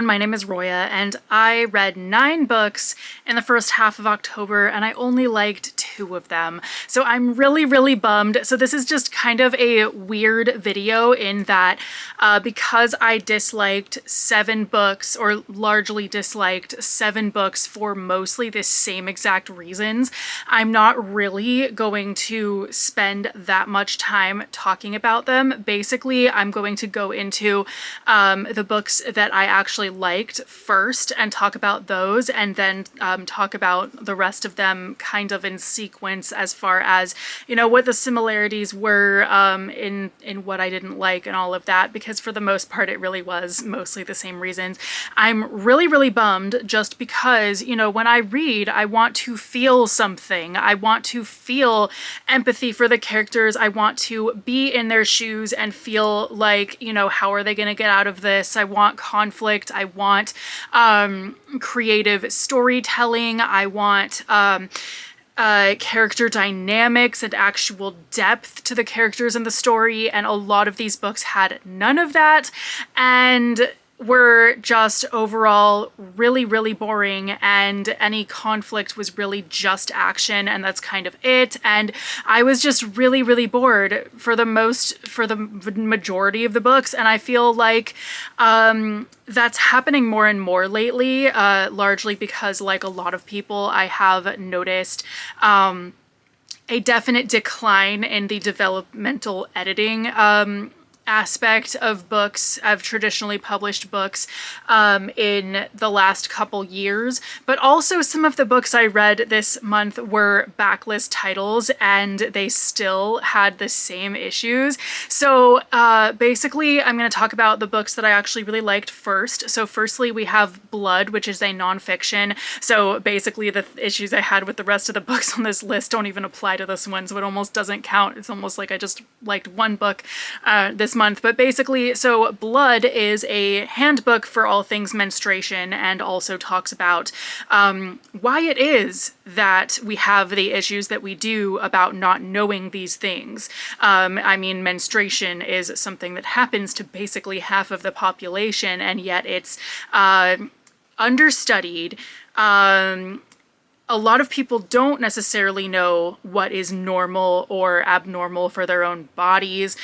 My name is Roya, and I read 9 books in the first half of October, and I only liked 2 of them. So I'm really bummed. So this is just kind of a weird video in that because I disliked 7 books, or largely disliked 7 books for mostly the same exact reasons, I'm not really going to spend that much time talking about them. Basically, I'm going to go into the books that I actually liked first and talk about those, and then talk about the rest of them kind of in sequence as far as, you know, what the similarities were in what I didn't like and all of that, because for the most part it really was mostly the same reasons. I'm really bummed just because, you know, when I read, I want to feel something. I want to feel empathy for the characters. I want to be in their shoes and feel like, you know, how are they going to get out of this? I want conflict. I want creative storytelling. I want character dynamics and actual depth to the characters in the story, and a lot of these books had none of that and were just overall really boring, and any conflict was really just action, and that's kind of it. And I was just really bored for the majority of the books, and I feel like that's happening more and more lately, largely because, like a lot of people, I have noticed a definite decline in the developmental editing aspect of books, of traditionally published books, in the last couple years. But also some of the books I read this month were backlist titles, and they still had the same issues. So basically, I'm going to talk about the books that I actually really liked first. So firstly, we have Blood, which is a nonfiction. So basically, the issues I had with the rest of the books on this list don't even apply to this one, so it almost doesn't count. It's almost like I just liked one book this month. But basically, so Blood is a handbook for all things menstruation, and also talks about why it is that we have the issues that we do about not knowing these things. I mean, menstruation is something that happens to basically half of the population, and yet it's understudied. A lot of people don't necessarily know what is normal or abnormal for their own bodies,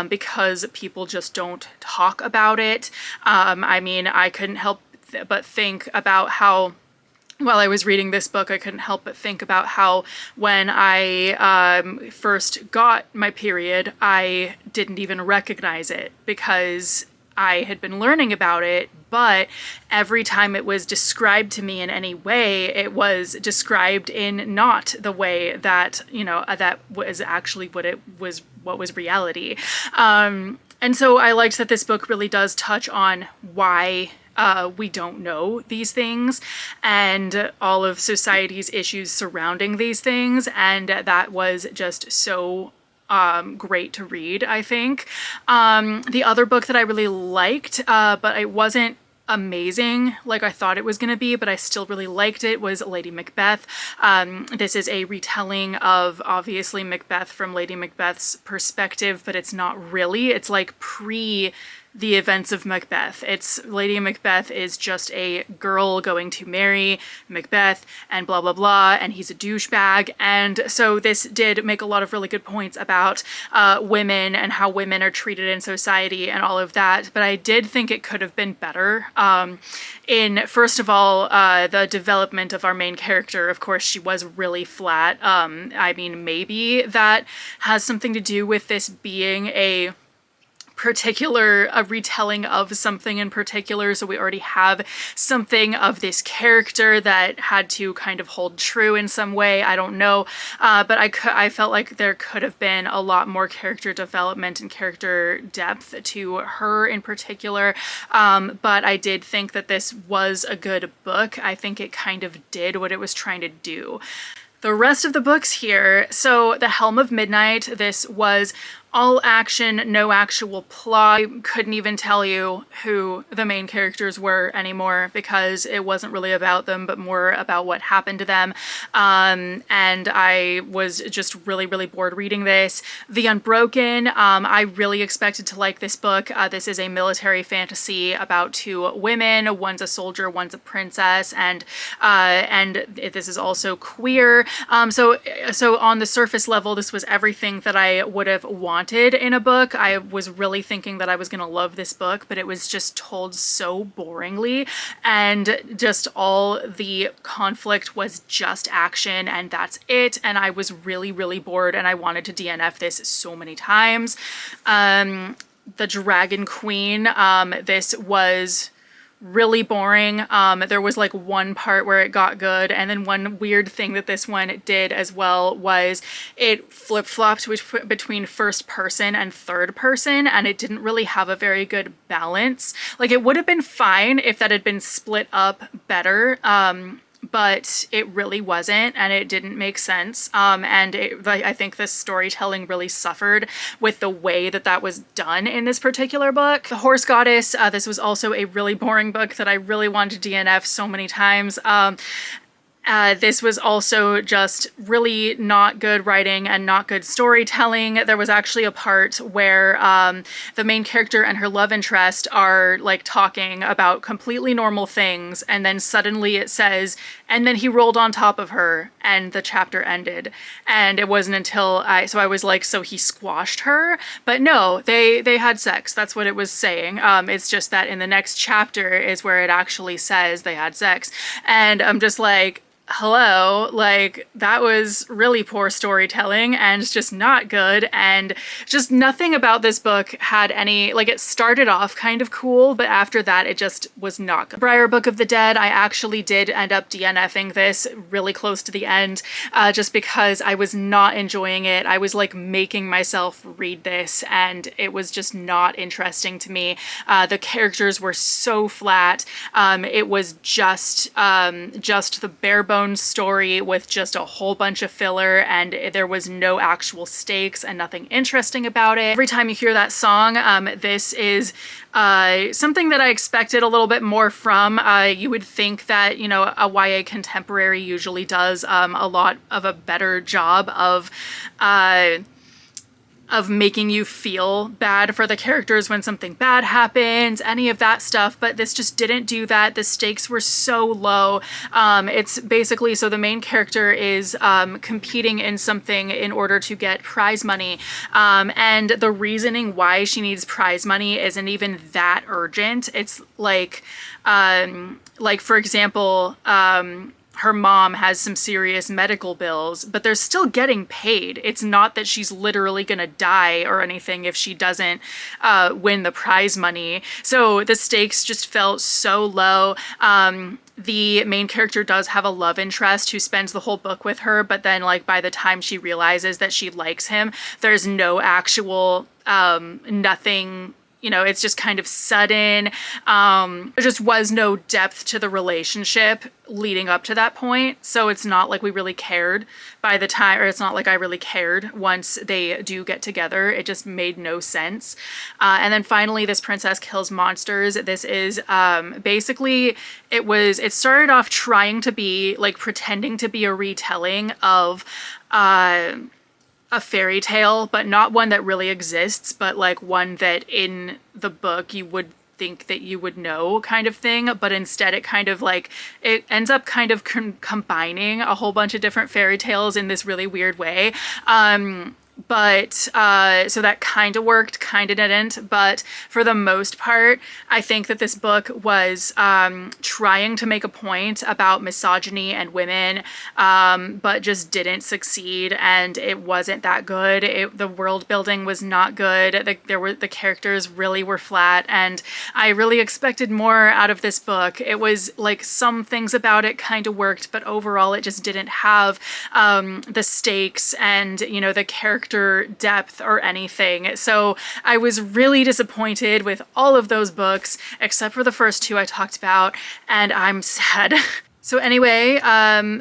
because people just don't talk about it. I mean, I couldn't help but think about how, while I was reading this book, I couldn't help but think about how when I first got my period, I didn't even recognize it because I had been learning about it, but every time it was described to me in any way, it was described in not the way that, you know, that was actually what was reality. And so I liked that this book really does touch on why we don't know these things and all of society's issues surrounding these things, and that was just so great to read, I think. The other book that I really liked, but it wasn't amazing like I thought it was going to be, but I still really liked it, was Lady Macbeth. This is a retelling of, obviously, Macbeth from Lady Macbeth's perspective, but it's not really. It's like pre the events of Macbeth. It's Lady Macbeth is just a girl going to marry Macbeth and blah blah, and he's a douchebag. And so this did make a lot of really good points about women and how women are treated in society and all of that. But I did think it could have been better. In, first of all, the development of our main character. Of course, she was really flat. I mean, maybe that has something to do with this being a retelling of something in particular, so we already have something of this character that had to kind of hold true in some way. I don't know, but I felt like there could have been a lot more character development and character depth to her in particular, but I did think that this was a good book. I think it kind of did what it was trying to do. The rest of the books here, so The Helm of Midnight, this was all action, no actual plot. I couldn't even tell you who the main characters were anymore because it wasn't really about them, but more about what happened to them. And I was just really, really bored reading this. The Unbroken, I really expected to like this book. This is a military fantasy about two women. One's a soldier, one's a princess, and this is also queer. So on the surface level, this was everything that I would have wanted in a book. I was really thinking that I was going to love this book, but it was just told so boringly, and just all the conflict was just action and that's it. And I was really, really bored, and I wanted to DNF this so many times. The Dragon Queen, this was really boring. There was like one part where it got good, and then one weird thing that this one did as well was it flip-flopped between first person and third person, and it didn't really have a very good balance. Like, it would have been fine if that had been split up better, but it really wasn't, and it didn't make sense. I think the storytelling really suffered with the way that that was done in this particular book. The Horse Goddess, this was also a really boring book that I really wanted to DNF so many times. This was also just really not good writing and not good storytelling. There was actually a part where the main character and her love interest are like talking about completely normal things, and then suddenly it says, and then he rolled on top of her, and the chapter ended. And it wasn't until I was like, so he squashed her? But no, they had sex. That's what it was saying. It's just that in the next chapter is where it actually says they had sex. And I'm just like, hello, like, that was really poor storytelling and just not good, and just nothing about this book had any, like, it started off kind of cool, but after that it just was not good. Briar Book of the Dead, I actually did end up DNFing this really close to the end, just because I was not enjoying it. I was like making myself read this, and it was just not interesting to me. The characters were so flat. It was just the bare bones story with just a whole bunch of filler, and there was no actual stakes and nothing interesting about it. Every time you hear that song, this is something that I expected a little bit more from. You would think that, you know, a YA contemporary usually does a lot of a better job of making you feel bad for the characters when something bad happens, any of that stuff, but this just didn't do that. The stakes were so low. It's basically, so the main character is competing in something in order to get prize money, and the reasoning why she needs prize money isn't even that urgent. It's like for example, her mom has some serious medical bills, but they're still getting paid. It's not that she's literally gonna die or anything if she doesn't win the prize money. So the stakes just felt so low. The main character does have a love interest who spends the whole book with her, but then, like, by the time she realizes that she likes him, there's no actual nothing. You know, it's just kind of sudden. There just was no depth to the relationship leading up to that point. So it's not like we really cared by the time, or it's not like I really cared once they do get together. It just made no sense. And then finally, This Princess Kills Monsters. This is basically, it started off trying to be, like, pretending to be a retelling of a fairy tale, but not one that really exists, but like one that in the book you would think that you would know, kind of thing. But instead it kind of like, it ends up kind of combining a whole bunch of different fairy tales in this really weird way. So that kind of worked, kind of didn't, but for the most part, I think that this book was trying to make a point about misogyny and women, but just didn't succeed, and it wasn't that good. The world building was not good. The characters really were flat, and I really expected more out of this book. It was like some things about it kind of worked, but overall it just didn't have the stakes and, you know, the character depth or anything. So I was really disappointed with all of those books, except for the first two I talked about, and I'm sad. So anyway,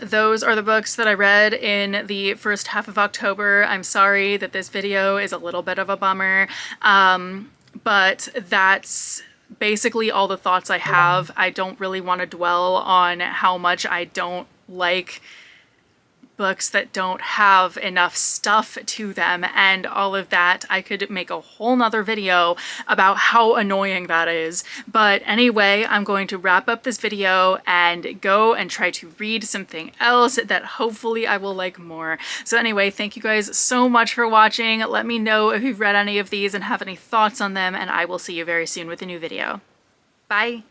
those are the books that I read in the first half of October. I'm sorry that this video is a little bit of a bummer, but that's basically all the thoughts I have. I don't really want to dwell on how much I don't like books that don't have enough stuff to them and all of that. I could make a whole nother video about how annoying that is. But anyway, I'm going to wrap up this video and go and try to read something else that hopefully I will like more. So anyway, thank you guys so much for watching. Let me know if you've read any of these and have any thoughts on them, and I will see you very soon with a new video. Bye!